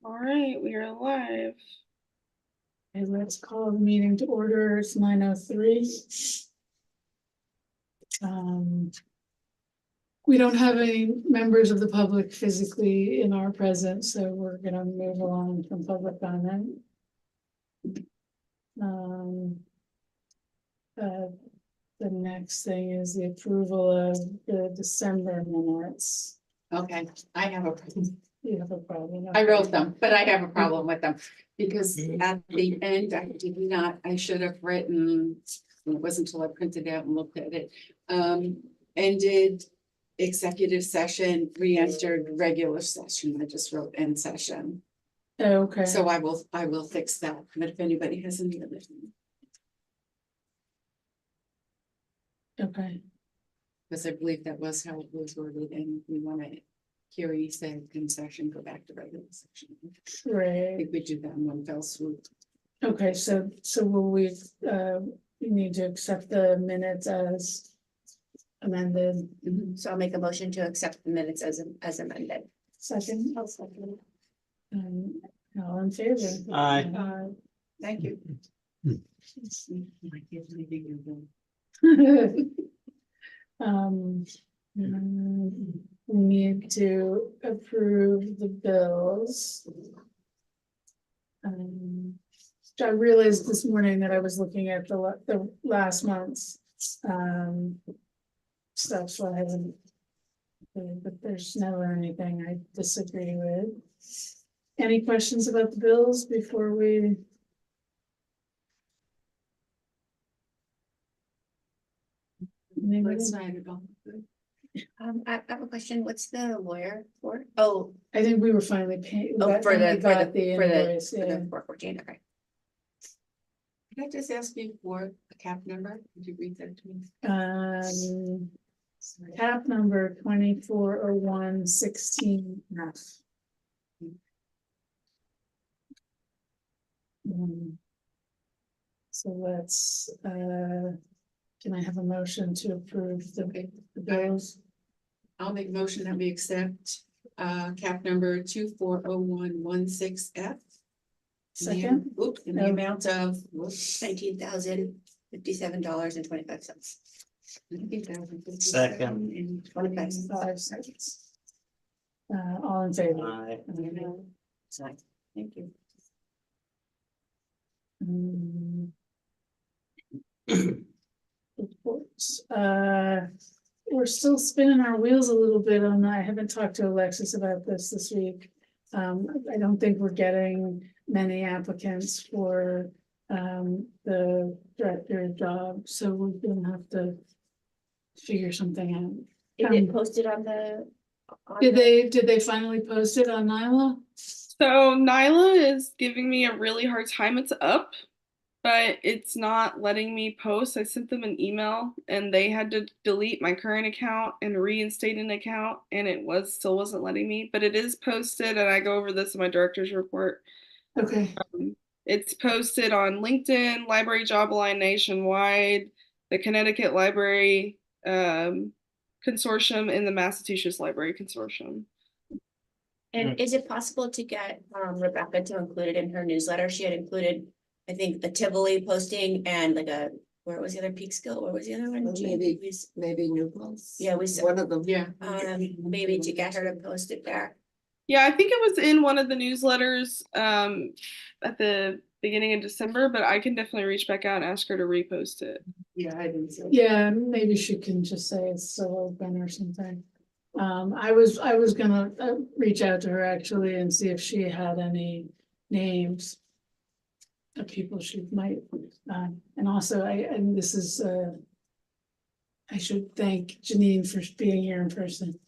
All right, we are live. And let's call the meeting to order. It's 9:03. We don't have any members of the public physically in our presence, so we're gonna move along from public comment. The next thing is the approval of the December minutes. Okay, I have a problem. You have a problem? I wrote them, but I have a problem with them because at the end, I should have written, it wasn't until I printed out and looked at it. Ended executive session, re-entered regular session. I just wrote end session. Okay. So I will fix that, but if anybody has any other. Okay, Because I believe that was how it was worded and we want to, Carrie said in session, go back to regular session. I right. think we do that in one fell swoop. Okay, so will we need to accept the minutes as amended? So I'll make a motion to accept the minutes as amended. Second? I'll second. All in favor? Aye. Thank you. We need to approve the bills. I realized this morning that I was looking at the last month's stuff, so I haven't. But there's never anything I disagree with. Any questions about the bills before we? Let's not go. I have a question. What's the lawyer for? Oh, I think we were finally paying. for the invoice, yeah. 414. Okay. Can I just ask you for a cap number? Could you read that to me? Sorry. Cap number 240116F. So let's, can I have a motion to approve the bills? I'll make a motion that we accept cap number 240116F. Second? In the amount of $19,057.25. Second. and 25 cents. 5 seconds. All in favor? Aye. Thank you. Reports. We're still spinning our wheels a little bit on that. I haven't talked to Alexis about this week. I don't think we're getting many applicants for the director job, so we're gonna have to figure something out. Is it posted on the? Did they finally post it on Nyla? So Nyla is giving me a really hard time. It's up, but it's not letting me post. I sent them an email and they had to delete my current account and reinstate an account, and it still wasn't letting me, but it is posted, and I go over this in my director's report. Okay. It's posted on LinkedIn, Library Job Align Nationwide, the Connecticut Library Consortium, and the Massachusetts Library Consortium. And is it possible to get Rebecca to include it in her newsletter? She had included, I think, the Tivoli posting and like where was the other Peekskill? Where was the other one? Maybe New Paltz. Yeah, One of them. Yeah. Maybe to get her to post it there. Yeah, I think it was in one of the newsletters at the beginning of December, but I can definitely reach back out and ask her to repost it. Yeah, I didn't say. Yeah, maybe she can just say it's still open or something. I was gonna reach out to her actually and see if she had any names of people she might, and also this is I should thank Janine for being here in person.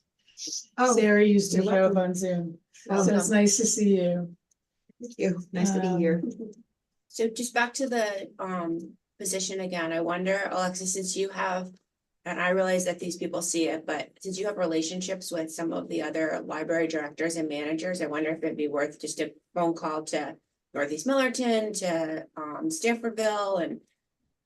Oh, Sarah used to you're show up welcome. on Zoom, so welcome. it's nice to see you. Thank you. Nice to be here. So just back to the position again, I wonder, Alexis, since you have, and I realize that these people see it, but since you have relationships with some of the other library directors and managers, I wonder if it'd be worth just a phone call to Northeast Millerton, to Stanfordville and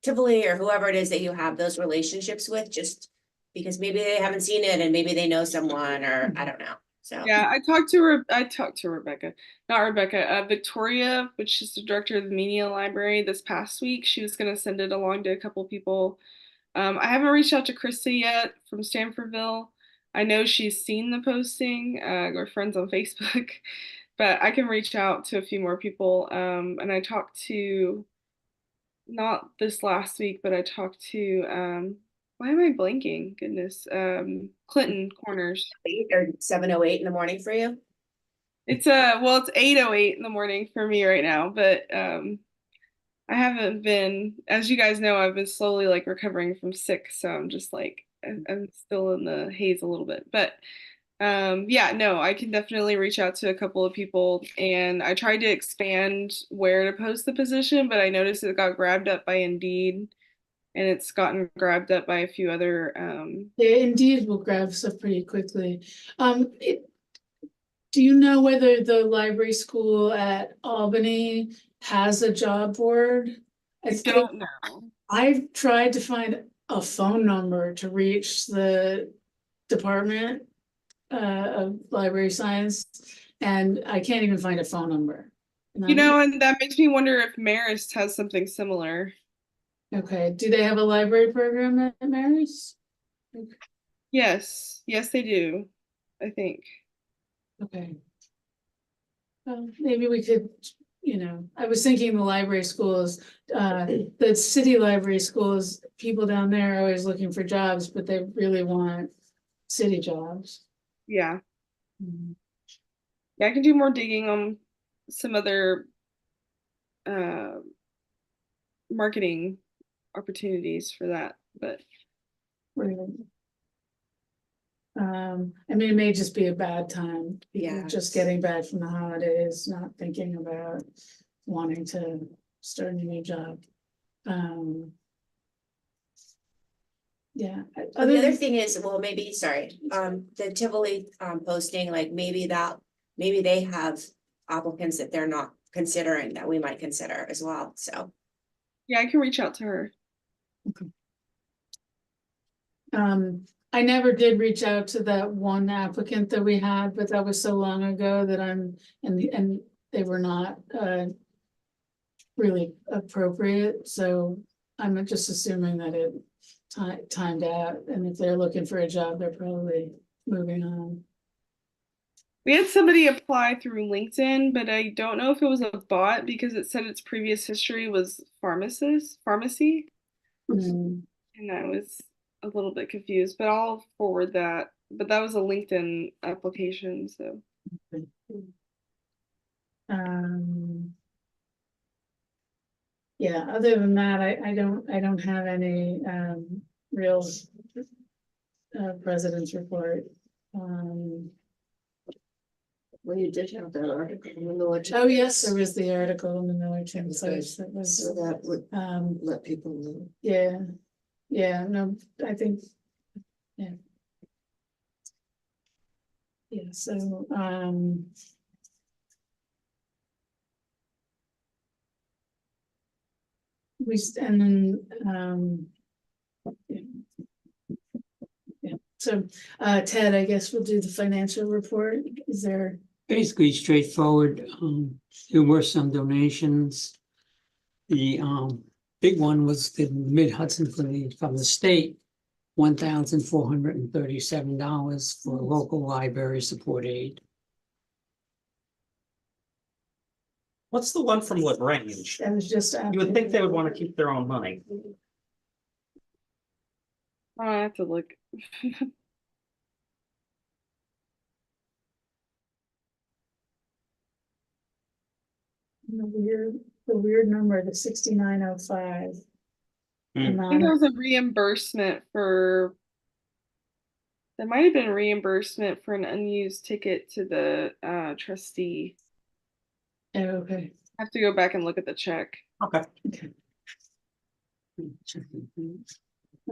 Tivoli, or whoever it is that you have those relationships with, just because maybe they haven't seen it and maybe they know someone, or I don't know. So. Yeah, I talked to Rebecca, not Rebecca, Victoria, which is the director of the media library this past week. She was gonna send it along to a couple people. I haven't reached out to Krista yet from Stanfordville. I know she's seen the posting. We're friends on Facebook, but I can reach out to a few more people. And I talked to, not this last week, but I talked to, why am I blanking? Goodness, Clinton Corners. 8 or 7:08 in the morning for you? It's well, it's 8:08 in the morning for me right now, but I haven't been, as you guys know, I've been slowly like recovering from sick, so I'm just like I'm still in the haze a little bit. But yeah, no, I can definitely reach out to a couple of people, and I tried to expand where to post the position, but I noticed it got grabbed up by Indeed, and it's gotten grabbed up by a few other Yeah, Indeed will grab stuff pretty quickly. Do you know whether the library school at Albany has a job board? I don't know. I've tried to find a phone number to reach the Department of Library Science, and I can't even find a phone number. And You know, and that makes me wonder if Marist has something similar. Okay, do they have a library program at Mary's? Yes, yes, they do, I think. Okay. Well, maybe we could, I was thinking the library schools, the city library schools, people down there are always looking for jobs, but they really want city jobs. Yeah. Mhm. Yeah, I can do more digging on some other marketing opportunities for that, but Right. I mean, it may just be a bad time. People Yes. just getting back from the holidays, not thinking about wanting to start a new job. Yeah. Well, the other thing is, well, maybe, sorry, the Tivoli posting, like maybe they have applicants that they're not considering that we might consider as well, so. yeah, I can reach out to her. I never did reach out to that one applicant that we had, but that was so long ago that and they were not really appropriate, so I'm just assuming that it timed out, and if they're looking for a job, they're probably moving on. We had somebody apply through LinkedIn, but I don't know if it was a bot because it said its previous history was pharmacy, Mm, and I was a little bit confused, but I'll forward that. But that was a LinkedIn application, so. um, yeah, other than that, I don't have any real president's report. Well, you did have that article in the Military. Oh, yes, there was the article in the Military That's Times that was, So that would let people know. yeah, no, I think, yeah. Yeah, so, and then, yeah. Yeah, so, Ted, I guess we'll do the financial report. Is there? Basically straightforward. There were some donations. The big one was the Mid Hudson from the state, $1,437 for local library support aid. What's the one from LaGrange? I was just. You would think they would want to keep their own money. I have to look. The weird number, the 6905. Hmm. I think there was a reimbursement for, there might have been reimbursement for an unused ticket to the trustee. Oh, okay. I have to go back and look at the check. Okay.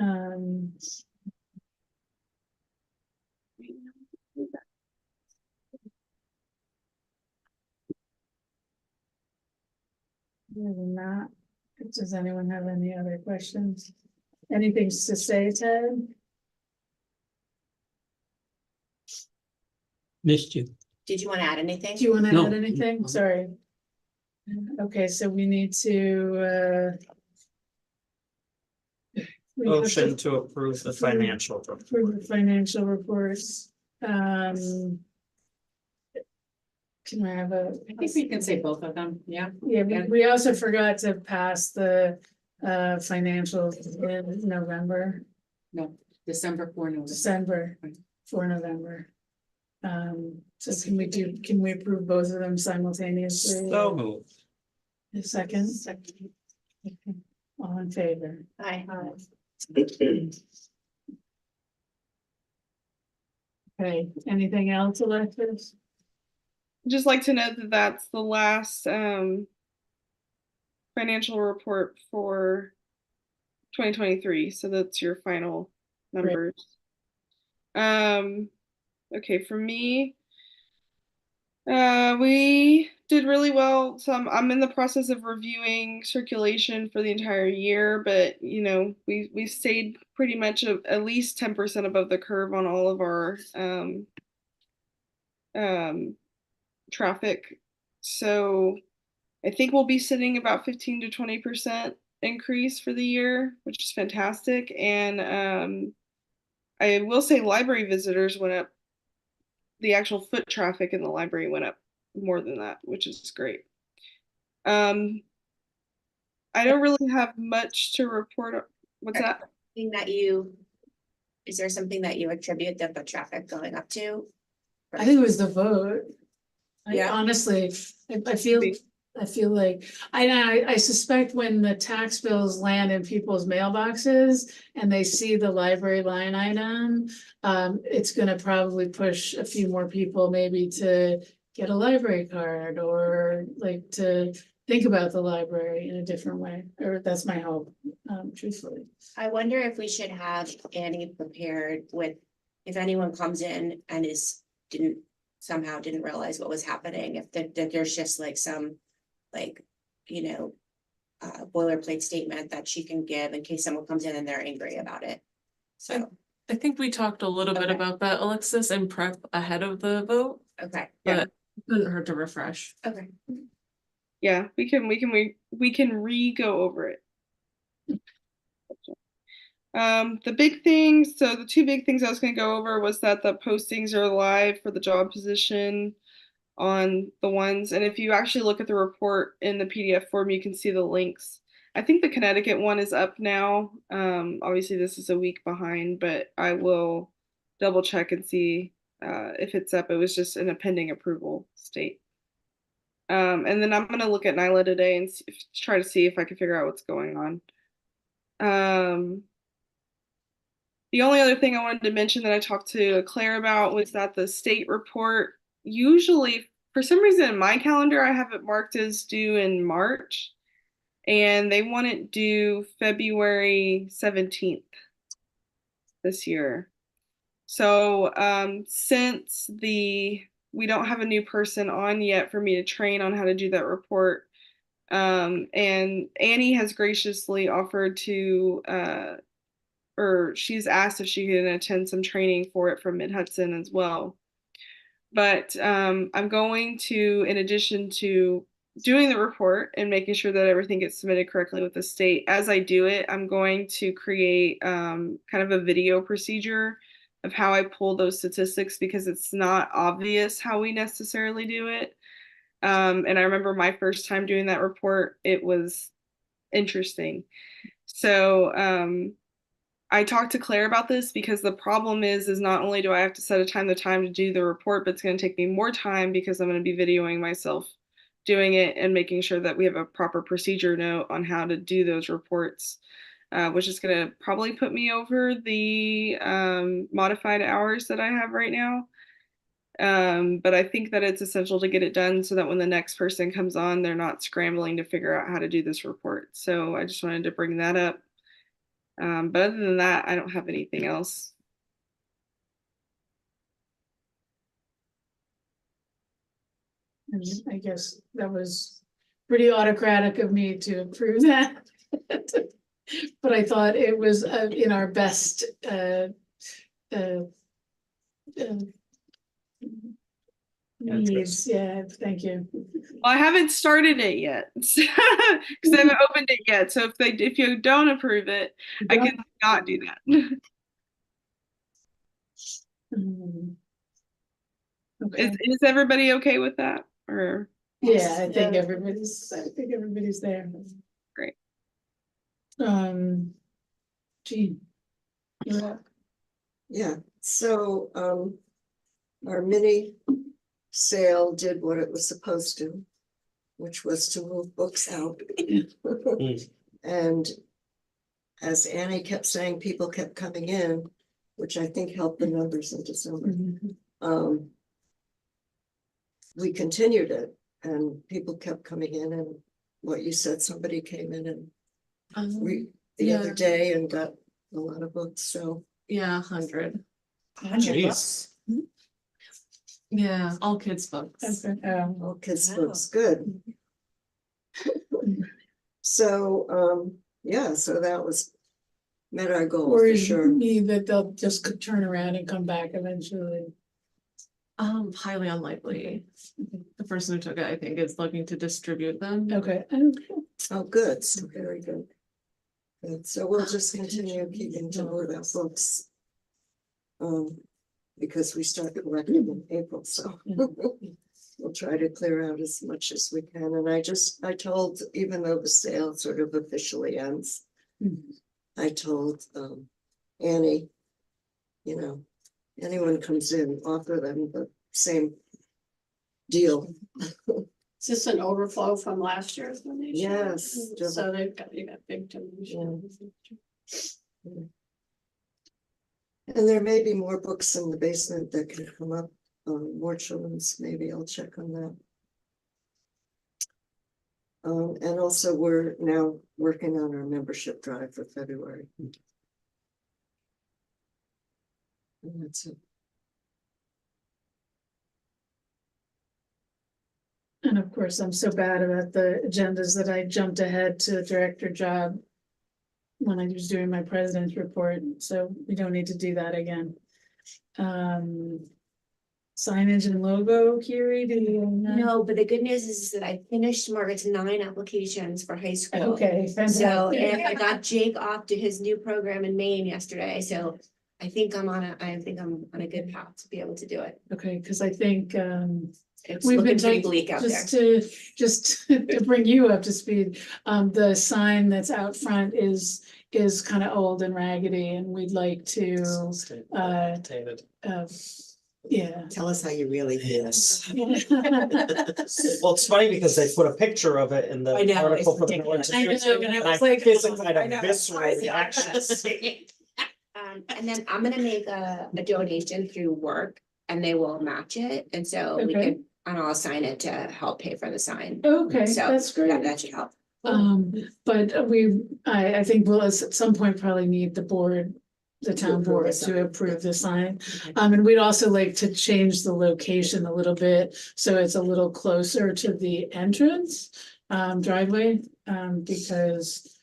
Um, other than that, does anyone have any other questions? Anything to say, Ted? Missed you. Did you want to add anything? Do you want to No. add anything? Sorry. Okay, so we need to, we have Motion to to approve the financial report. approve the financial reports. Can I have a? I think we can say both of them, yeah. Yeah, we also forgot to pass the financials in November, No, December 4 November. December for November. So can we approve both of them simultaneously? So moved. A second? Second. All in favor? Hi. Okay, anything else, Alexis? Just like to note that that's the last financial report for 2023. So that's your final numbers. Okay, for me, we did really well. So I'm in the process of reviewing circulation for the entire year, but you know, we stayed pretty much at least 10% above the curve on all of our traffic. So I think we'll be sitting about 15 to 20% increase for the year, which is fantastic. And I will say library visitors went up. The actual foot traffic in the library went up more than that, which is great. I don't really have much to report. What's that? Is there something that you attribute the foot traffic going up to? I think it was the vote. Yeah. Honestly, I feel like, I suspect when the tax bills land in people's mailboxes and they see the library line item, it's gonna probably push a few more people maybe to get a library card or like to think about the library in a different way, or that's my hope, truthfully. I wonder if we should have Annie prepared with, if anyone comes in and didn't realize what was happening, if that there's just like some, like, you know, boilerplate statement that she can give in case someone comes in and they're angry about it. So, I think we talked a little bit Okay. about that, Alexis, in prep ahead of the vote, okay, Yeah. but it couldn't hurt to refresh. okay. Yeah, we can re-go over it. The big things, so the two big things I was going to go over was that the postings are live for the job position on the ones, and if you actually look at the report in the PDF form, you can see the links. I think the Connecticut one is up now. Obviously this is a week behind, but I will double check and see if it's up. It was just in a pending approval state. And then I'm going to look at NYLA today and try to see if I can figure out what's going on. The only other thing I wanted to mention that I talked to Claire about was that the state report, usually, for some reason in my calendar, I have it marked as due in March, and they want it due February 17th this year. So since we don't have a new person on yet for me to train on how to do that report, and Annie has graciously offered to or she's asked if she can attend some training for it from Mid-Hudson as well. But I'm going to, in addition to doing the report and making sure that everything gets submitted correctly with the state, as I do it, I'm going to create kind of a video procedure of how I pull those statistics, because it's not obvious how we necessarily do it. And I remember my first time doing that report, it was interesting. So I talked to Claire about this, because the problem is not only do I have to set the time to do the report, but it's going to take me more time because I'm going to be videoing myself doing it and making sure that we have a proper procedure note on how to do those reports, which is going to probably put me over the modified hours that I have right now. But I think that it's essential to get it done so that when the next person comes on, they're not scrambling to figure out how to do this report. So I just wanted to bring that up. But other than that, I don't have anything else. And I guess that was pretty autocratic of me to approve that. But I thought it was in our best Needs, yeah, thank you. Well, I haven't started it yet because I haven't opened it yet. So if you don't approve it, I can not do that. Mm. Okay, Is everybody okay with that? Or yeah, I think everybody's there. great. Jean. You're up. Yeah, so, our mini sale did what it was supposed to, which was to move books out. And as Annie kept saying, people kept coming in, which I think helped the numbers in December. Mhm. We continued it and people kept coming in, and what you said, somebody came in and the other yeah. day and got a lot of books, so. Yeah, 100. 100 Jeez. bucks. Yeah, all kids' books. Okay, All kids' Wow. books, good. So, yeah, so that was, met our goal for worries sure. me that they'll just turn around and come back eventually. Highly unlikely. The person who took it, I think, is looking to distribute them. Okay. Oh, good, so very good. Good, so we'll just continue keeping to word our books. Because we start collecting in April, so. We'll try to clear out as much as we can, and I told, even though the sale sort of officially ends, I told, Annie, you know, anyone comes in, offer them the same deal. Is this an overflow from last year's donation? Yes. So you got big donation. And there may be more books in the basement that can come up, more children's, maybe I'll check on that. And also we're now working on our membership drive for February. And that's it. And of course, I'm so bad about the agendas that I jumped ahead to director job when I was doing my president's report, so we don't need to do that again. Signage and logo, Kiri, do you know? No, but the good news is that I finished Margaret's 9 applications for high school. Okay, So, fantastic. and I got Jake off to his new program in Maine yesterday, so I think I'm on a good path to be able to do it. Okay, because I think, It's we've been looking pretty talking, bleak out there. just to bring you up to speed, the sign that's out front is kind of old and raggedy, and we'd like to, Dated. yeah. Tell us how you really feel. Yes. Well, it's funny because they put a picture of it in the I know, article it's for the ridiculous. Village of I know, Houston, and I and was I like, physically had I a know. visceral reaction. And then I'm gonna make a donation through work and they will match it, and so we Okay. can, and I'll sign it to help pay for the sign. Okay, So that's great. that should help. But I think we'll at some point probably need the board, the town board to approve the sign. And we'd also like to change the location a little bit, so it's a little closer to the entrance, driveway, because,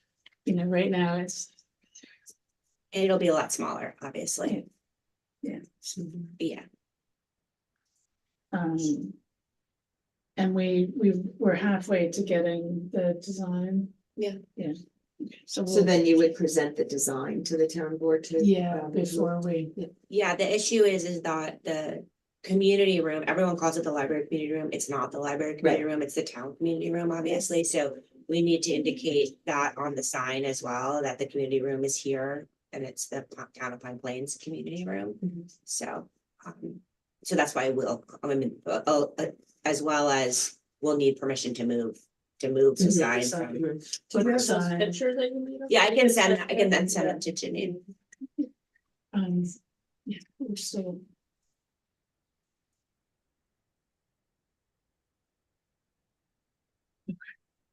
right now it's. And it'll be a lot smaller, obviously. Yeah. Yeah. And we're halfway to getting the design. Yeah. Yeah. So So then you would present the design to the town board too? yeah, before we, Yeah, the issue is that the community room, everyone calls it the library community room. It's not the library community room, it's the town community room, obviously. So we need to indicate that on the sign as well, that the community room is here and it's the town of Pine Plains community room. So, so that's why as well as we'll need permission to move the sign from. put the Those sign. pictures that you made of Yeah, I it? can then send them to Janine. Yeah, so.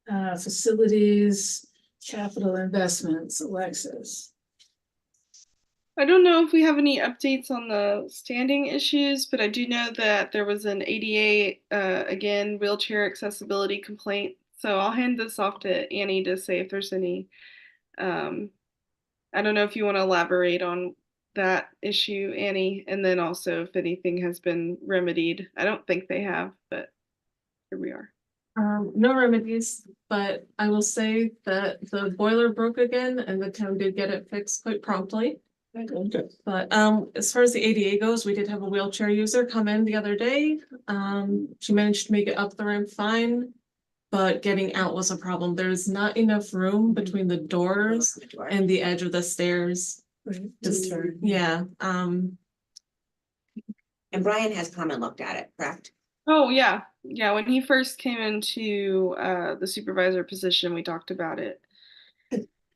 Facilities, capital investments, Alexis. I don't know if we have any updates on the standing issues, but I do know that there was an ADA, again, wheelchair accessibility complaint. So I'll hand this off to Annie to say if there's any, I don't know if you want to elaborate on that issue, Annie, and then also if anything has been remedied. I don't think they have, but here we are. No remedies, but I will say that the boiler broke again and the town did get it fixed quite promptly. Okay. But as far as the ADA goes, we did have a wheelchair user come in the other day. She managed to make it up the ramp fine. But getting out was a problem. There's not enough room between the doors and the edge of the stairs. Right, Just- to turn. Yeah, And Brian has come and looked at it, correct? Oh yeah. Yeah, when he first came into the supervisor position, we talked about it.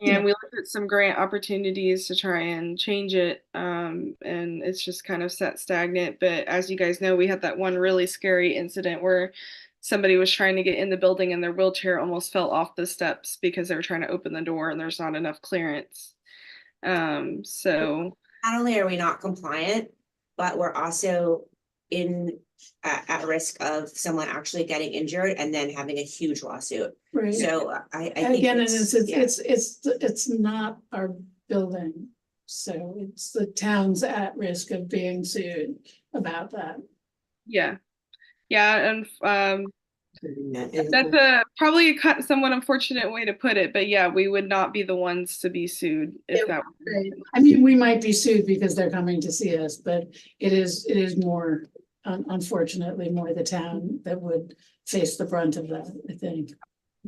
Yeah. And we looked at some grant opportunities to try and change it. And it's just kind of set stagnant. But as you guys know, we had that one really scary incident where somebody was trying to get in the building and their wheelchair almost fell off the steps because they were trying to open the door and there's not enough clearance. So Not only are we not compliant, but we're also at risk of someone actually getting injured and then having a huge lawsuit. Right. So I think Again, and it's, yeah. it's not our building, so it's the town's at risk of being sued about that. yeah. Yeah, and that's probably a somewhat unfortunate way to put it, but yeah, we would not be the ones to be sued if that were. Right. I mean, we might be sued because they're coming to see us, but it is more, unfortunately, more the town that would face the brunt of that, I think.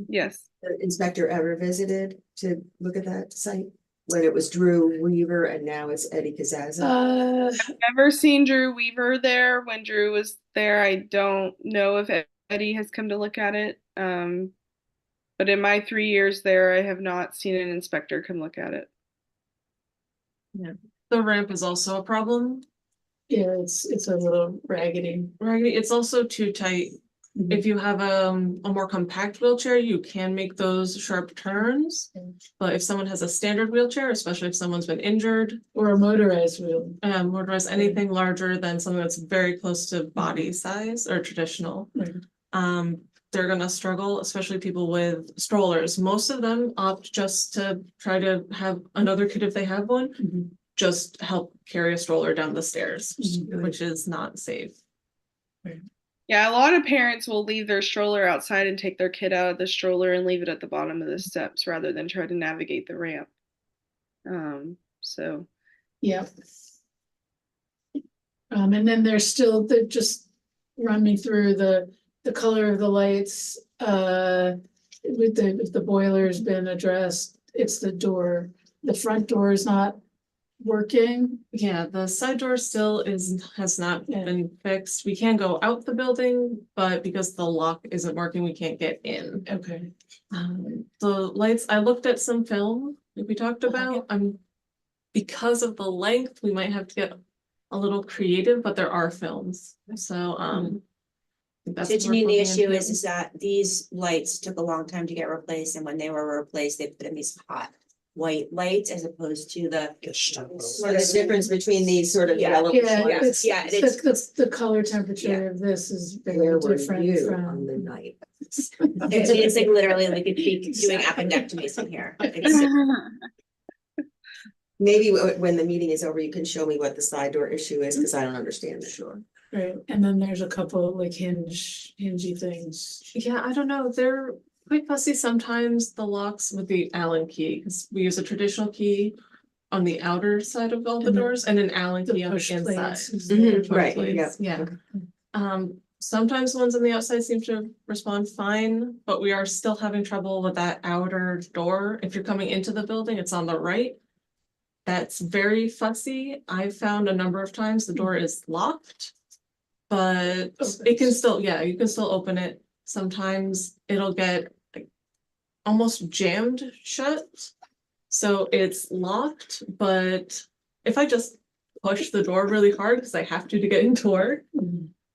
Yes. The inspector ever visited to look at that site when it was Drew Weaver and now it's Eddie Kazaza? Never seen Drew Weaver there when Drew was there. I don't know if Eddie has come to look at it. But in my 3 years there, I have not seen an inspector come look at it. the ramp is also a problem. Yeah, it's a little raggedy. Right, it's also too tight. If you have a more compact wheelchair, you can make those sharp turns. But if someone has a standard wheelchair, especially if someone's been injured, Or a motorized wheel. motorized, anything larger than something that's very close to body size or traditional. Right. They're gonna struggle, especially people with strollers. Most of them opt just to try to have another kid if they have one, Mhm. just help carry a stroller down the stairs, Mhm. which is not safe. Yeah, a lot of parents will leave their stroller outside and take their kid out of the stroller and leave it at the bottom of the steps rather than try to navigate the ramp. So Yep. And then there's still just run me through the color of the lights, with if the boiler's been addressed, it's the door, the front door is not working. Yeah, the side door still has not Yeah. been fixed. We can go out the building, but because the lock isn't working, we can't get in. Okay. The lights, I looked at some film that we talked about, because of the length, we might have to get a little creative, but there are films, so, that's. So to what me, we're the looking issue into. is that these lights took a long time to get replaced, and when they were replaced, they put in these hot white lights as opposed to the. So the difference between these sort of Yeah. yellow. Yeah, Yeah, it's, yeah, and the color temperature of this is very Where were different you on from. the night? It's like literally we could be doing appendectomies in here. Maybe when the meeting is over, you can show me what the side door issue is, because I don't understand it. Sure. Right, and then there's a couple like hingy things. Yeah, I don't know, they're quite fussy sometimes, the locks with the Allen key, because we use a traditional key on the outer side of all the And the- doors and an Allen The key on the push inside. plates is Mhm, there. Push right, plates, yeah. Yeah. Sometimes the ones on the outside seem to respond fine, but we are still having trouble with that outer door. If you're coming into the building, it's on the right. That's very fussy. I found a number of times the door is locked. But it can still, yeah, you can still open it. Sometimes it'll get like almost jammed shut. So it's locked, but if I just push the door really hard, because I have to get into work,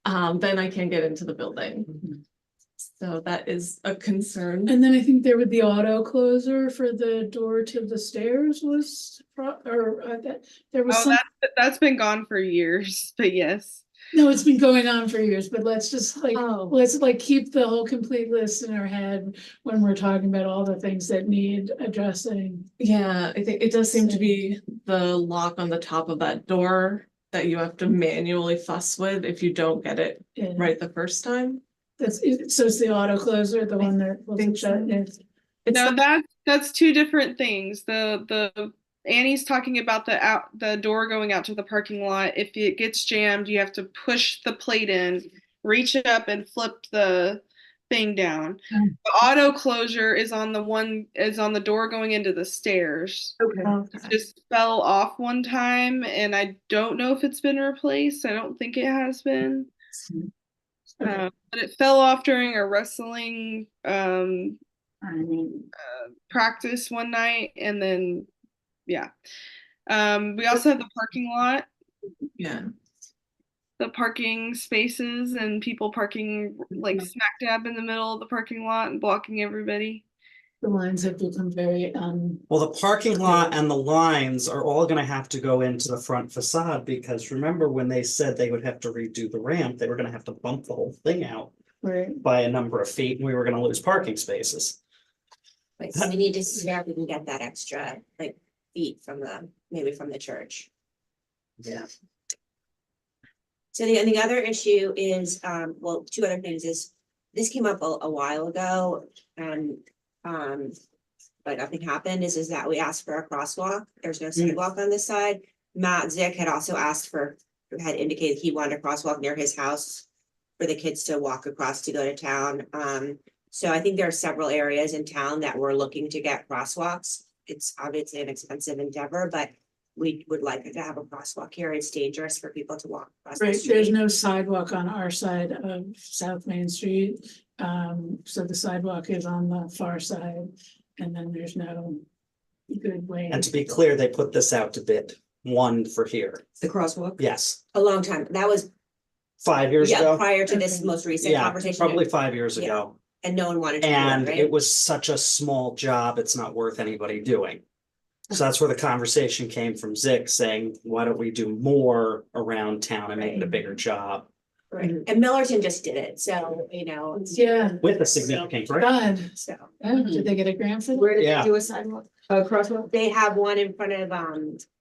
then I can get into the building. So that is a concern. And then I think there would the auto closer for the door to the stairs was, that, there was Oh, some. that's been gone for years, but yes. No, it's been going on for years, but let's just like, Oh. let's like keep the whole complete list in our head when we're talking about all the things that need addressing. Yeah, I think it does seem to be the lock on the top of that door that you have to manually fuss with if you don't get it Yeah. right the first time. So it's the auto closer, the one that will think shut. so. Yeah. It's No, the- that's two different things. The Annie's talking about the door going out to the parking lot. If it gets jammed, you have to push the plate in, reach up and flip the thing down. Mm. The auto closure is on the door going into the stairs. Okay. Just fell off one time and I don't know if it's been replaced. I don't think it has been. Okay. But it fell off during a wrestling practice one night and then yeah. We also have the parking lot, Yeah, the parking spaces and people parking like smack dab in the middle of the parking lot and blocking everybody. The lines have become very, Well, the parking lot and the lines are all gonna have to go into the front facade, because remember when they said they would have to redo the ramp, they were gonna have to bump the whole thing out right, by a number of feet, and we were gonna lose parking spaces. Right, so we need to see if we can get that extra, like, feet from maybe from the church. Yeah. So the other issue is, well, two other things is, this came up a while ago, and, but nothing happened, is that we asked for a crosswalk, there's no sidewalk on this side. Matt Zick had also had indicated he wanted a crosswalk near his house for the kids to walk across to go to town. So I think there are several areas in town that we're looking to get crosswalks. It's obviously an expensive endeavor, but we would like to have a crosswalk here. It's dangerous for people to walk across the right, there's street. no sidewalk on our side of South Main Street. So the sidewalk is on the far side, and then there's no good way. And to be clear, they put this out to bid, one for here. The crosswalk? Yes, A long time, that was, 5 years yeah, ago. prior to this Okay. most recent Yeah, conversation. probably 5 years Yeah. ago. And no one wanted to do And it, right? it was such a small job, it's not worth anybody doing. So that's where the conversation came from Zick saying, why don't we do more around town and make it a Right. bigger job Right, and Millerton just did it, so, you know, Yeah, with a significant grant? God, so. did they get a grant for that? Where did Yeah. they do a sidewalk? Crosswalk? They have one in front of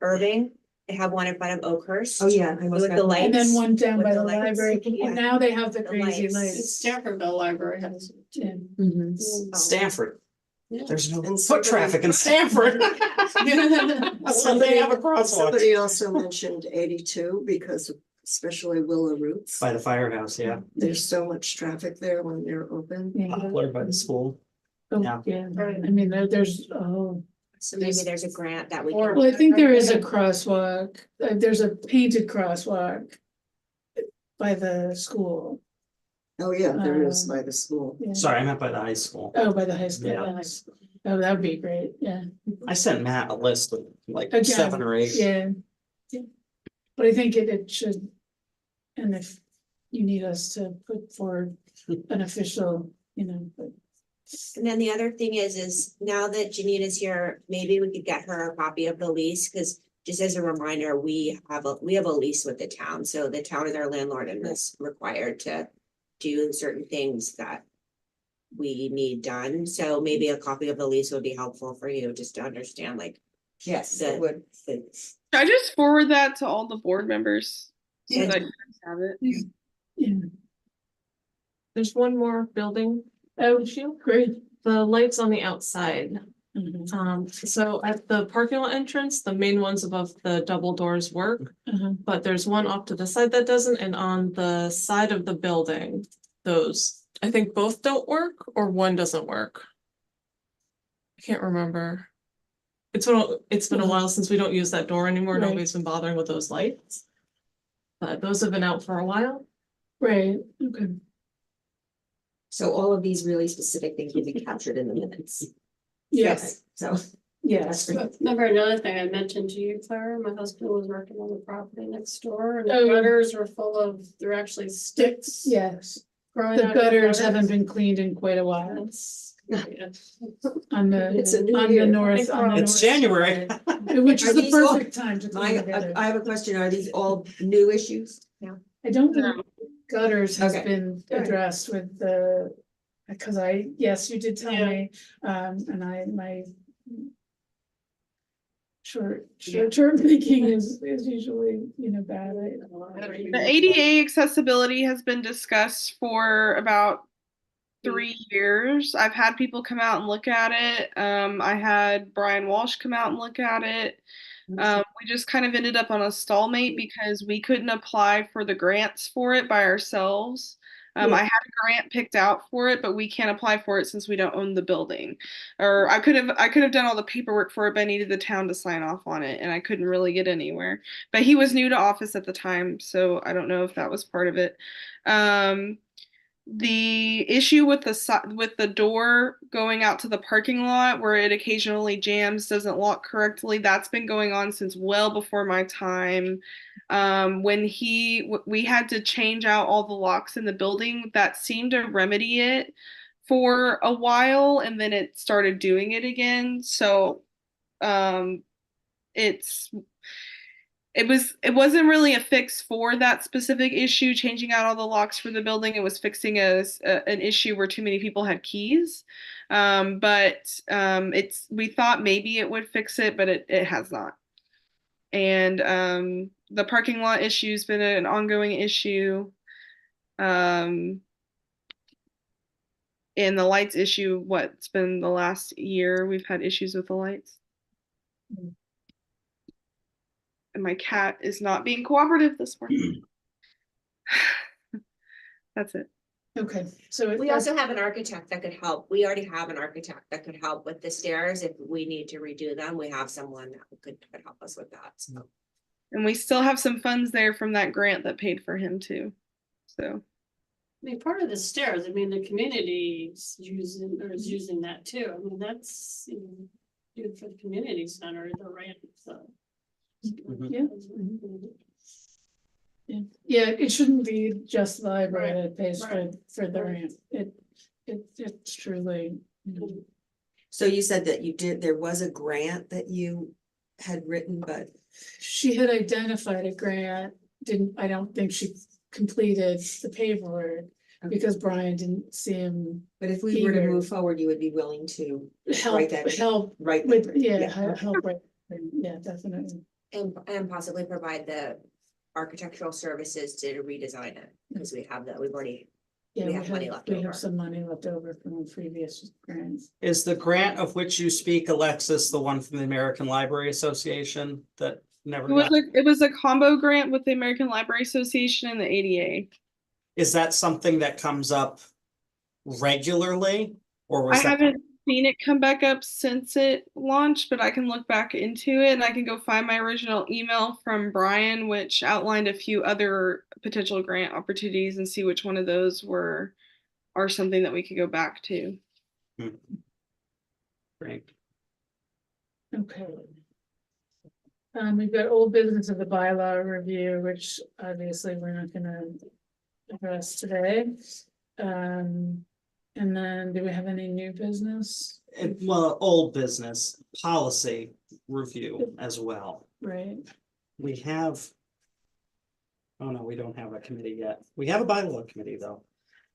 Irving, they have one in front of Oakhurst. Oh, yeah. I must With have- the lights. And then one down with by the the lights. library, Yeah. and now they have the The crazy lights. lights. Staffordville Library has. Yeah. Oh. Stanford, Yeah. there's no And foot traffic in Stanford. So they have a crosswalk Somebody also mentioned 82 because of especially Willow Roots. by the firehouse, yeah, There's so much traffic there when they're open. Yeah. Poplar by the school. Oh, Yeah. yeah, I mean, there's, oh, So maybe there's a grant that we Or- can, well, I think there is a crosswalk, there's a painted crosswalk by the school. Oh, yeah, there is by the school. Yeah. Sorry, I meant by the high school. Oh, by the high school, Yeah. yes. Oh, that would be great, yeah. I sent Matt a list of like Again, 7 or 8. Yeah. Yeah. But I think it should, and if you need us to put forward an official, but. and then the other thing is now that Janina's here, maybe we could get her a copy of the lease, because just as a reminder, we have a lease with the town, so the town is our landlord and is required to do certain things that we need done, so maybe a copy of the lease would be helpful for you, just to understand, like, Yes, the- it would. the I just forward that to all the board members. So Yeah. that you guys have it. Yeah. there's one more building Oh, issue, great. the lights on the outside. Mhm. So at the parking lot entrance, the main ones above the double doors work, Uh-huh. but there's one off to the side that doesn't, and on the side of the building, those, I think both don't work, or one doesn't work. I can't remember. It's been a while since we don't use that door anymore, Right. nobody's been bothering with those lights. But those have been out for a while. Right, okay. So all of these really specific things will be captured in the minutes. Yes, So. yes. Remember another thing I mentioned to you, Clara, my husband was working on the property next door and Oh. the gutters were full of, they're actually sticks. Yes, growing the out of the gutters haven't been cleaned in quite a while That's- yeah. on the, It's a new on the year. north. on the It's north January. side, Which Are is the these all- perfect time to clean the gutters. I have a question. Are these all new issues? I don't No. think gutters has Okay. been Alright. addressed with the, because yes, you did tell Yeah. me, and my short Yeah. term thinking is usually, bad. The ADA accessibility has been discussed for about 3 years. I've had people come out and look at it. I had Brian Walsh come out and look at it. We just kind of ended up on a stalemate because we couldn't apply for the grants for it by ourselves. Yeah. I had a grant picked out for it, but we can't apply for it since we don't own the building. Or I could have done all the paperwork for it, but I needed the town to sign off on it, and I couldn't really get anywhere. But he was new to office at the time, so I don't know if that was part of it. The issue with the door going out to the parking lot where it occasionally jams, doesn't lock correctly, that's been going on since well before my time. When we had to change out all the locks in the building, that seemed to remedy it for a while, and then it started doing it again. So it's it wasn't really a fix for that specific issue, changing out all the locks for the building. It was fixing an issue where too many people had keys. But we thought maybe it would fix it, but it has not. And the parking lot issue's been an ongoing issue. And the lights issue, it's been the last year we've had issues with the lights. And my cat is not being cooperative this morning. That's it. Okay, so We also have an architect that could help. We already have an architect that could help with the stairs. If we need to redo them, we have someone that could help us with that. So. And we still have some funds there from that grant that paid for him too. So. I mean, part of the stairs, I mean, the community's using that too. I mean, that's, good for the community center, the ramp, so. Yeah. Yeah, it shouldn't be just the library Right, that pays right, for the right. rent. It's truly. So you said that there was a grant that you had written, but She had identified a grant, I don't think she completed the paperwork because Brian didn't seem but if we were to Eager. move forward, you would be willing to help, write that, help write with, that. help, right, yeah, definitely. And possibly provide the architectural services to redesign it, because we've already, Yeah, We have money left we over. have some money left over from the previous grants. Is the grant of which you speak, Alexis, the one from the American Library Association that never got? It was a combo grant with the American Library Association and the ADA. Is that something that comes up regularly? Or I was that? haven't seen it come back up since it launched, but I can look back into it and I can go find my original email from Brian, which outlined a few other potential grant opportunities and see which one of those are something that we could go back to. Great. Okay. We've got old business of the bylaw review, which obviously we're not gonna address today. And then do we have any new business? Well, old business policy review as well. Right, We have. Oh, no, we don't have a committee yet. We have a bylaw committee, though.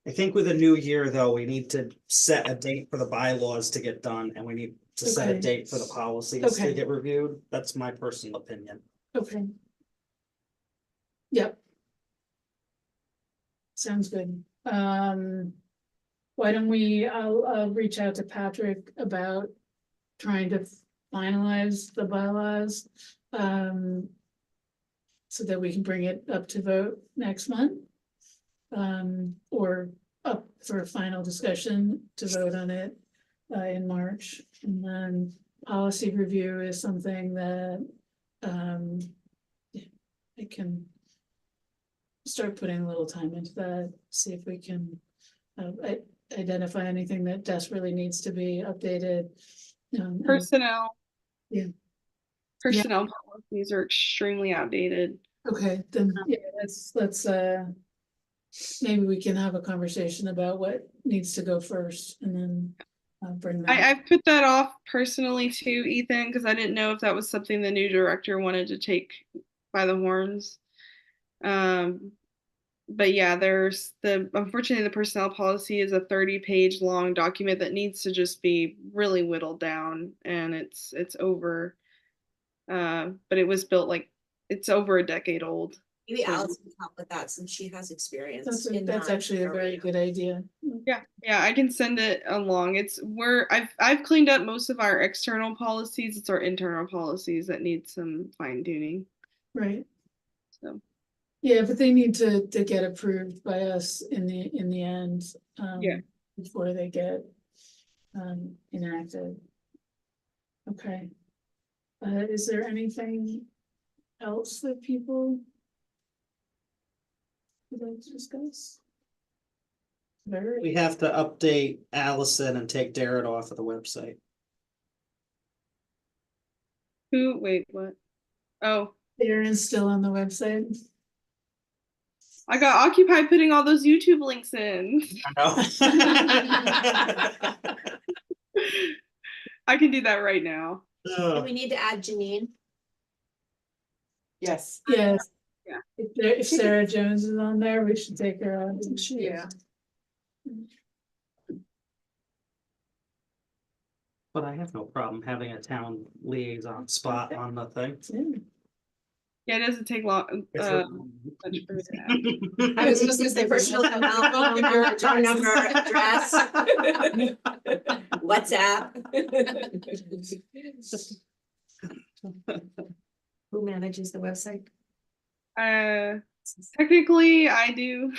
I think with a new year, though, we need to set a date for the bylaws to get done, and we need to set a Okay. date for the policies Okay. to get reviewed. That's my personal opinion. okay. Yep. Sounds good. Why don't I'll reach out to Patrick about trying to finalize the bylaws. So that we can bring it up to vote next month. Or up for a final discussion to vote on it in March. And then policy review is something that I can start putting a little time into that, see if we can identify anything that desperately needs to be updated. And- Personnel. Yeah. Personnel policies are extremely outdated. Okay, then, yeah, let's maybe we can have a conversation about what needs to go first and then bring that. I've put that off personally too, Ethan, because I didn't know if that was something the new director wanted to take by the horns. but yeah, unfortunately the personnel policy is a 30-page long document that needs to just be really whittled down, and it's over. But it was built like it's over a decade old. Maybe So- Alice can help with that since she has experience. That's actually a very good idea. Yeah, I can send it along. I've cleaned up most of our external policies. It's our internal policies that need some fine tuning. Right, So yeah, but they need to get approved by us in the end. Yeah. Before they get enacted. Okay. Is there anything else that people would like to discuss? Very. We have to update Allison and take Darren off of the website. wait, what? Oh, Darren's still on the website. I got occupied putting all those YouTube links in. I I can do that right now. Do we need to add Janine? Yes. Yes. Yeah. If Sarah Jones is on there, we should take her on. Yeah. But I have no problem having a town liaison spot on the thing. Yeah, it doesn't take long. It's Much for me to add. I was just gonna say, Personal phone number, phone number, address. WhatsApp. Who manages the website? Technically, I do.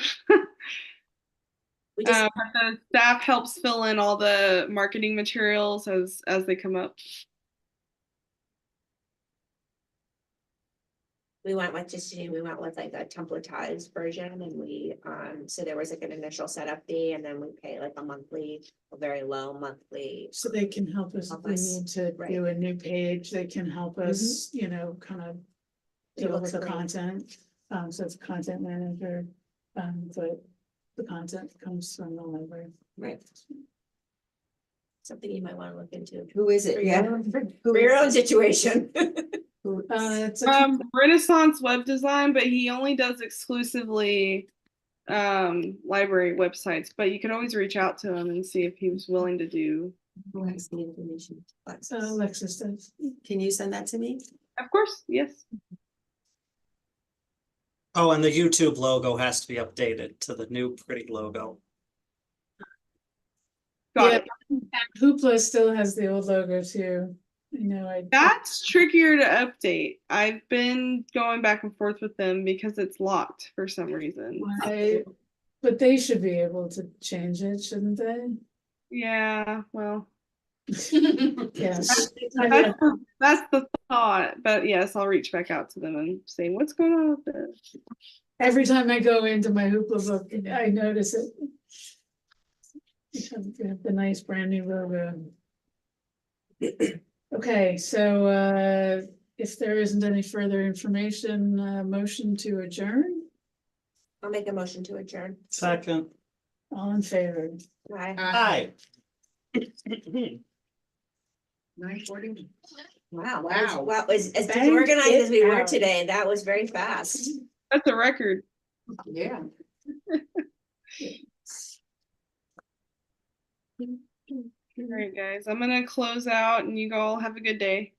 We just, But the staff helps fill in all the marketing materials as they come up. we went with we went with like a templatized version and so there was like an initial setup fee and then we pay like a very low monthly. So they can help us if Help we us, need to right. do a new page, they can help us, kind of. It Deal looks with the clean. content, so it's a content manager, but the content comes from the library. Right. Something you might want to look into. Who is it? Yeah. For your own situation. It's a Renaissance Web Design, but he only does exclusively library websites. But you can always reach out to him and see if he was willing to do. Who has the information? Alexis does. Can you send that to me? Of course, yes. Oh, and the YouTube logo has to be updated to the new pretty logo. Got Yeah. it. Hoopla still has the old logo too. That's trickier to update. I've been going back and forth with them because it's locked for some reason. But they should be able to change it, shouldn't they? Yeah, well, Yes. that's the thought. But yes, I'll reach back out to them and say, what's going on with this? Every time I go into my Hoopla book, I notice it. We have the nice brand new logo. Okay, so if there isn't any further information, motion to adjourn, I'll make a motion to adjourn. Second. all in favor? Bye. Hi. 9:40. Wow. Wow. Wow, as Thank disorganized as we were you. today, that was very fast. That's a record. Yeah. All right, guys, I'm gonna close out and you all have a good day.